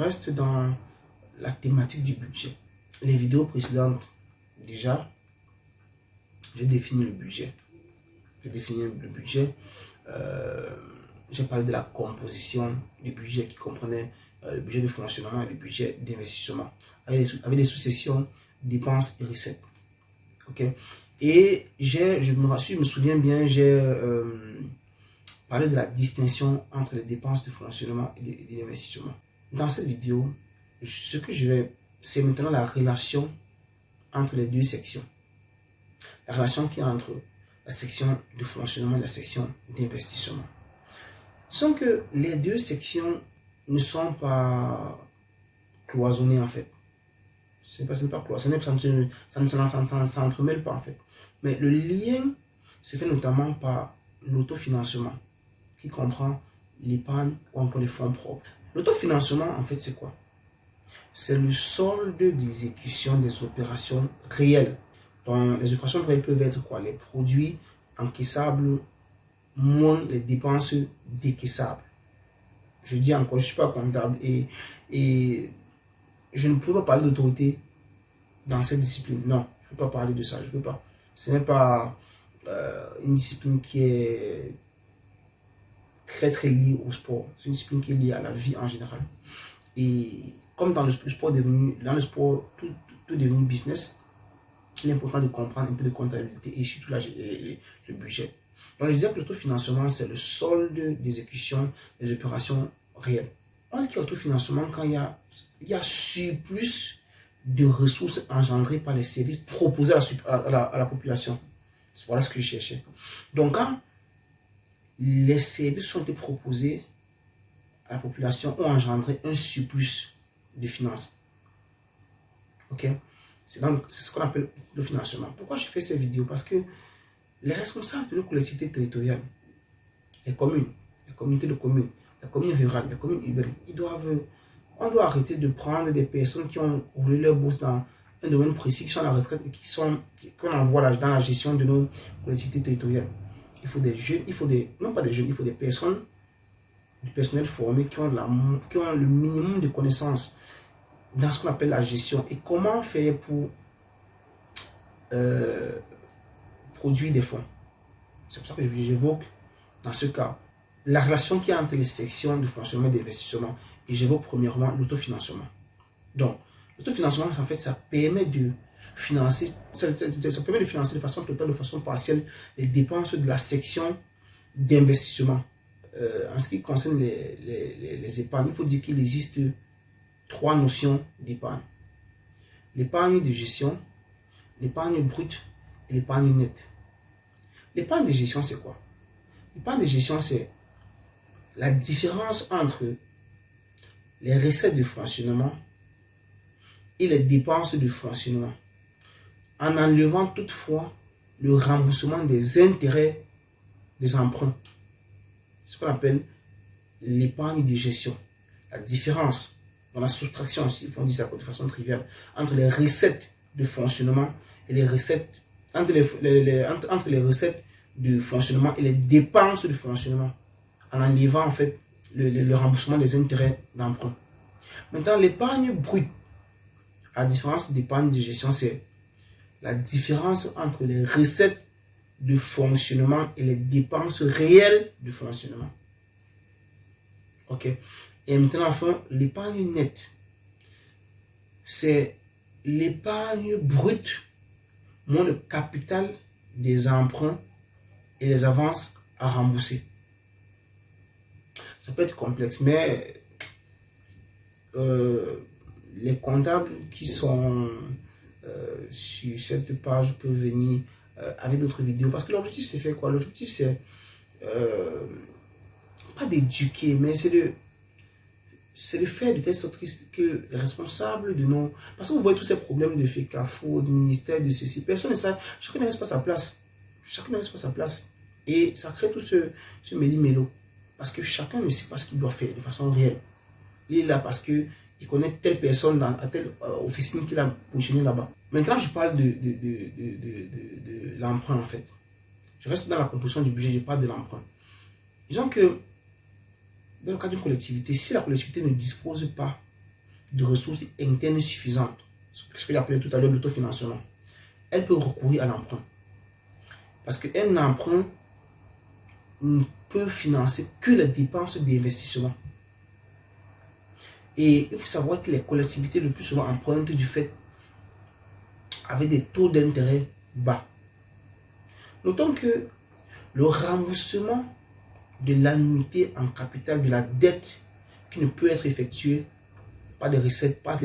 reste dans la thématique du budget. Les vidéos précédentes, déjà, j'ai défini le budget. J'ai parlé de la composition du budget qui comprenait le budget de fonctionnement et le budget d'investissement, avec les sous-sections dépenses et recettes. Ok. Et je me souviens bien, j'ai parlé de la distinction entre les dépenses de fonctionnement et d'investissement. Dans cette vidéo, ce que je vais, c'est maintenant la relation entre les deux sections. La relation qui est entre la section de fonctionnement et la section d'investissement. Sans que les deux sections ne sont pas cloisonnées en fait. Ce n'est pas cloisonné, ça ne s'entremêle pas en fait. Mais le lien se fait notamment par l'autofinancement qui comprend l'épargne ou encore les fonds propres. L'autofinancement en fait c'est quoi? C'est le solde d'exécution des opérations réelles. Donc, les opérations réelles peuvent être quoi? Les produits encaissables moins les dépenses décaissables. Je dis encore, je ne suis pas comptable et je ne peux pas parler d'autorité dans cette discipline. Non, je ne peux pas parler de ça, je ne peux pas. Ce n'est pas une discipline qui est très liée au sport. C'est une discipline qui est liée à la vie en général. Et comme dans le sport, tout est devenu business, il est important de comprendre un peu de comptabilité et surtout le budget. Donc, je disais que l'autofinancement, c'est le solde d'exécution des opérations réelles. On dit qu'il y a autofinancement quand il y a surplus de ressources engendrées par les services proposés à la population. Voilà ce que je cherchais. Donc, quand les services sont proposés à la population, ont engendré un surplus de finances. Ok? C'est ce qu'on appelle le financement. Pourquoi je fais cette vidéo? Parce que les responsables de nos collectivités territoriales, les communes, les communautés de communes, les communes rurales, les communes urbaines, on doit arrêter de prendre des personnes qui ont roulé leur bourse dans un domaine précis, qui sont à la retraite et qu'on envoie dans la gestion de nos collectivités territoriales. Il faut des jeunes, non pas des jeunes, il faut des personnes, du personnel formé qui ont le minimum de connaissances dans ce qu'on appelle la gestion. Et comment faire pour produire des fonds. C'est pour ça que j'évoque dans ce cas la relation qu'il y a entre les sections de fonctionnement et d'investissement. Et j'évoque premièrement l'autofinancement. Donc, l'autofinancement, en fait, ça permet de financer, de façon totale, de façon partielle, les dépenses de la section d'investissement. En ce qui concerne les épargnes, il faut dire qu'il existe trois notions d'épargne. L'épargne de gestion, l'épargne brute et l'épargne nette. L'épargne de gestion, c'est quoi? L'épargne de gestion, c'est la différence entre les recettes de fonctionnement et les dépenses de fonctionnement, en enlevant toutefois le remboursement des intérêts des emprunts. C'est ce qu'on appelle l'épargne de gestion. La différence dans la soustraction, si on dit ça de façon triviale, entre les recettes de fonctionnement et les recettes, entre les recettes de fonctionnement et les dépenses de fonctionnement, en enlevant en fait le remboursement des intérêts d'emprunt. Maintenant, l'épargne brute, à la différence d'épargne de gestion, c'est la différence entre les recettes de fonctionnement et les dépenses réelles de fonctionnement. Ok. Et maintenant, enfin, l'épargne nette, c'est l'épargne brute moins le capital des emprunts et les avances à rembourser. Ça peut être complexe, mais les comptables qui sont sur cette page peuvent venir avec d'autres vidéos. Parce que l'objectif, c'est faire quoi? L'objectif, c'est pas d'éduquer, mais c'est de faire de telle sorte que les responsables de nos... Parce que vous voyez tous ces problèmes de FECAFO, de ministère, de ceci. Personne ne sait. Chacun ne reste pas sa place. Chacun ne reste pas sa place. Et ça crée tout ce méli-mélo. Parce que chacun ne sait pas ce qu'il doit faire de façon réelle. Il est là parce qu'il connaît telle personne à telle officine qu'il a positionné là-bas. Maintenant, je parle de l'emprunt en fait. Je reste dans la composition du budget, je parle de l'emprunt. Disons que dans le cas d'une collectivité, si la collectivité ne dispose pas de ressources internes suffisantes, ce que j'appelais tout à l'heure l'autofinancement, elle peut recourir à l'emprunt. Parce qu'un emprunt ne peut financer que les dépenses d'investissement. Et il faut savoir que les collectivités le plus souvent empruntent du fait avec des taux d'intérêt bas. Notons que le remboursement de l'annuité en capital de la dette qui ne peut être effectuée par les recettes propres,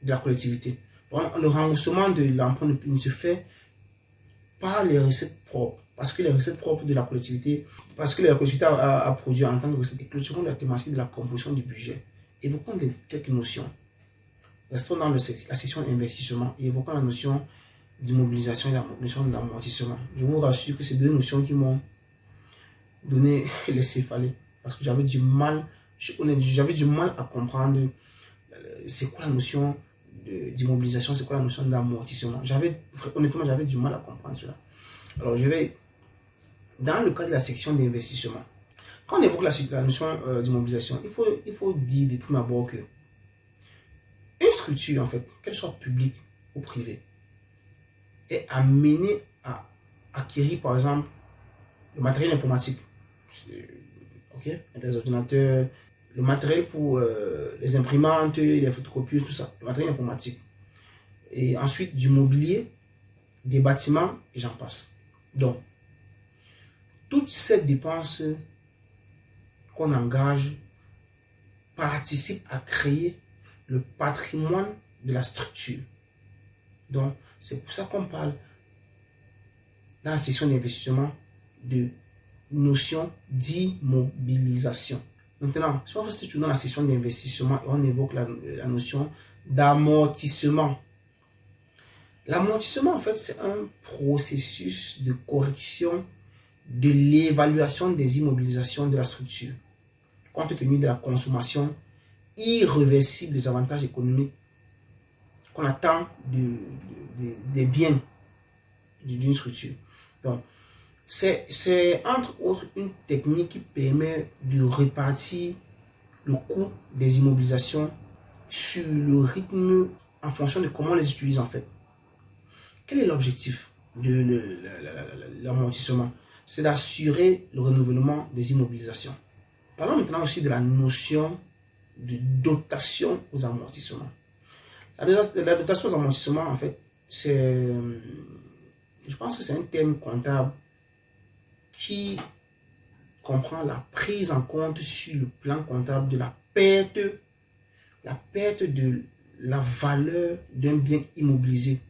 de la collectivité. Le remboursement de l'emprunt ne se fait par les recettes propres, parce que les recettes propres de la collectivité, a produit en tant que recette. Et clôturons la thématique de la composition du budget. Évoquons quelques notions. Restons dans la section investissement et évoquons la notion d'immobilisation et la notion d'amortissement. Je vous rassure que c'est deux notions qui m'ont donné les céphalées, parce que j'avais du mal à comprendre c'est quoi la notion d'immobilisation, c'est quoi la notion d'amortissement. Honnêtement, j'avais du mal à comprendre cela. Alors, dans le cas de la section d'investissement, quand on évoque la notion d'immobilisation, il faut dire de prime abord que une structure, en fait, qu'elle soit publique ou privée, est amenée à acquérir, par exemple, le matériel informatique, les ordinateurs, le matériel pour les imprimantes, les photocopies, tout ça, le matériel informatique. Et ensuite, du mobilier, des bâtiments, et j'en passe. Donc, toutes ces dépenses qu'on engage participent à créer le patrimoine de la structure. Donc, c'est pour ça qu'on parle dans la section d'investissement de notion d'immobilisation. Maintenant, si on reste toujours dans la section d'investissement et on évoque la notion d'amortissement. L'amortissement, en fait, c'est un processus de correction de l'évaluation des immobilisations de la structure, compte tenu de la consommation irréversible des avantages économiques qu'on attend des biens d'une structure. Donc, c'est entre autres une technique qui permet de répartir le coût des immobilisations sur le rythme en fonction de comment on les utilise en fait. Quel est l'objectif de l'amortissement? C'est d'assurer le renouvellement des immobilisations. Parlons maintenant aussi de la notion de dotation aux amortissements. La dotation aux amortissements, en fait, je pense que c'est un terme comptable qui comprend la prise en compte sur le plan comptable de la perte de la valeur d'un bien immobilisé,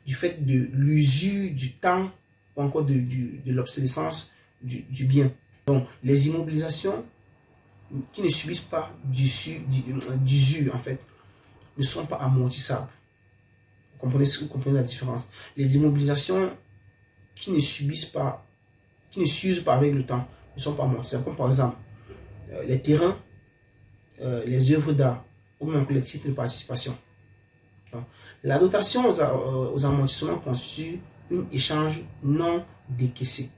du fait de l'usure du temps ou encore de l'obsolescence du bien. Donc, les immobilisations qui ne subissent pas d'usure, en fait, ne sont pas amortissables. Vous comprenez la différence? Les immobilisations qui ne s'usent pas avec le temps ne sont pas amortissables, comme par exemple les terrains, les œuvres d'art ou même les titres de participation. Donc, la dotation aux amortissements constitue un échange non décaissé.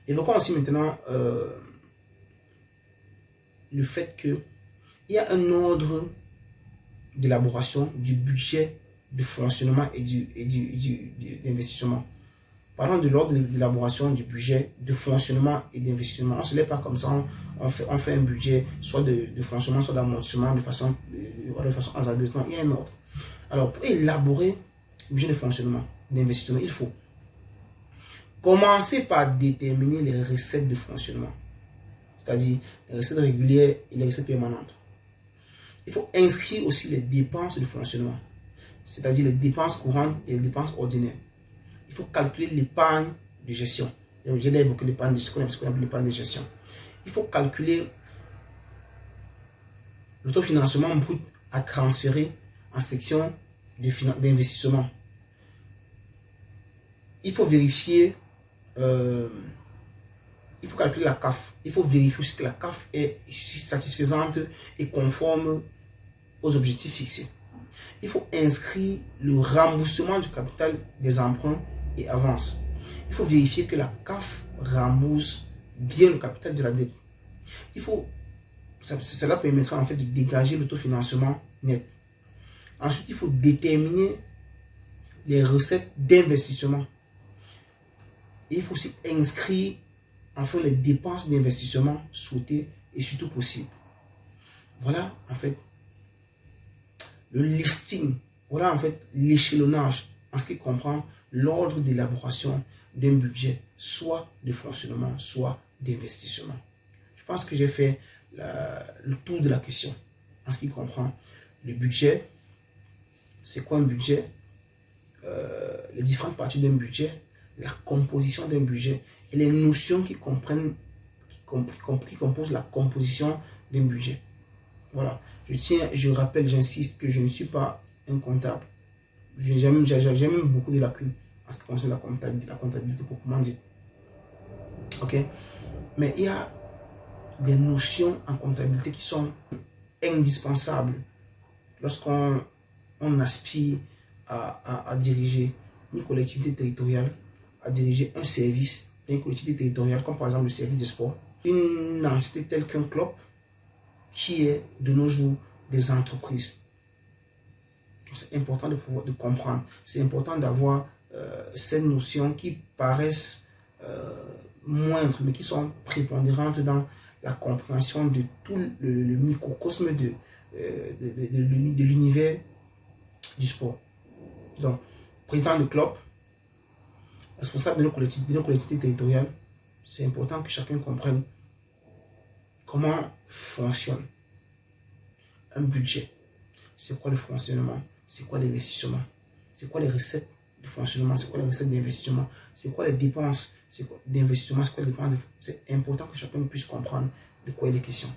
Évoquons aussi maintenant le fait qu'il y a un ordre d'élaboration du budget de fonctionnement et d'investissement. Parlons de l'ordre d'élaboration du budget de fonctionnement et d'investissement. On ne se lève pas comme ça, on fait un budget soit de fonctionnement, soit d'amortissement de façon hasardeuse. Non, il y a un ordre. Alors, pour élaborer le budget de fonctionnement, d'investissement, il faut commencer par déterminer les recettes de fonctionnement, c'est-à-dire les recettes régulières et les recettes permanentes. Il faut inscrire aussi les dépenses de fonctionnement, c'est-à-dire les dépenses courantes et les dépenses ordinaires. Il faut calculer l'épargne de gestion. J'ai déjà évoqué l'épargne de gestion, ce qu'on appelle l'épargne de gestion. Il faut calculer l'autofinancement brut à transférer en section d'investissement. Il faut vérifier, il faut calculer la CAF. Il faut vérifier aussi que la CAF est satisfaisante et conforme aux objectifs fixés. Il faut inscrire le remboursement du capital des emprunts et avances. Il faut vérifier que la CAF rembourse bien le capital de la dette. Il faut Cela permettra en fait de dégager l'autofinancement net. Ensuite, il faut déterminer les recettes d'investissement. Et il faut aussi inscrire en fait les dépenses d'investissement souhaitées et surtout possibles. Voilà en fait le listing. Voilà en fait l'échelonnage en ce qui comprend l'ordre d'élaboration d'un budget, soit de fonctionnement, soit d'investissement. Je pense que j'ai fait le tour de la question en ce qui comprend le budget. C'est quoi un budget? Les différentes parties d'un budget, la composition d'un budget et les notions qui composent la composition d'un budget. Voilà. Je rappelle, j'insiste que je ne suis pas un comptable. J'ai même beaucoup de lacunes en ce qui concerne la comptabilité proprement dit. Ok? Mais il y a des notions en comptabilité qui sont indispensables lorsqu'on aspire à diriger une collectivité territoriale, à diriger un service d'une collectivité territoriale, comme par exemple le service des sports, une entité telle qu'un club, qui est de nos jours des entreprises. C'est important de comprendre, c'est important d'avoir ces notions qui paraissent moindres, mais qui sont prépondérantes dans la compréhension de tout le microcosme de l'univers du sport. Donc, président de club, responsable de nos collectivités territoriales, c'est important que chacun comprenne comment fonctionne un budget. C'est quoi le fonctionnement? C'est quoi l'investissement? C'est quoi les recettes de fonctionnement? C'est quoi les recettes d'investissement? C'est quoi les dépenses d'investissement? C'est quoi les dépenses de... C'est important que chacun puisse comprendre de quoi il est question.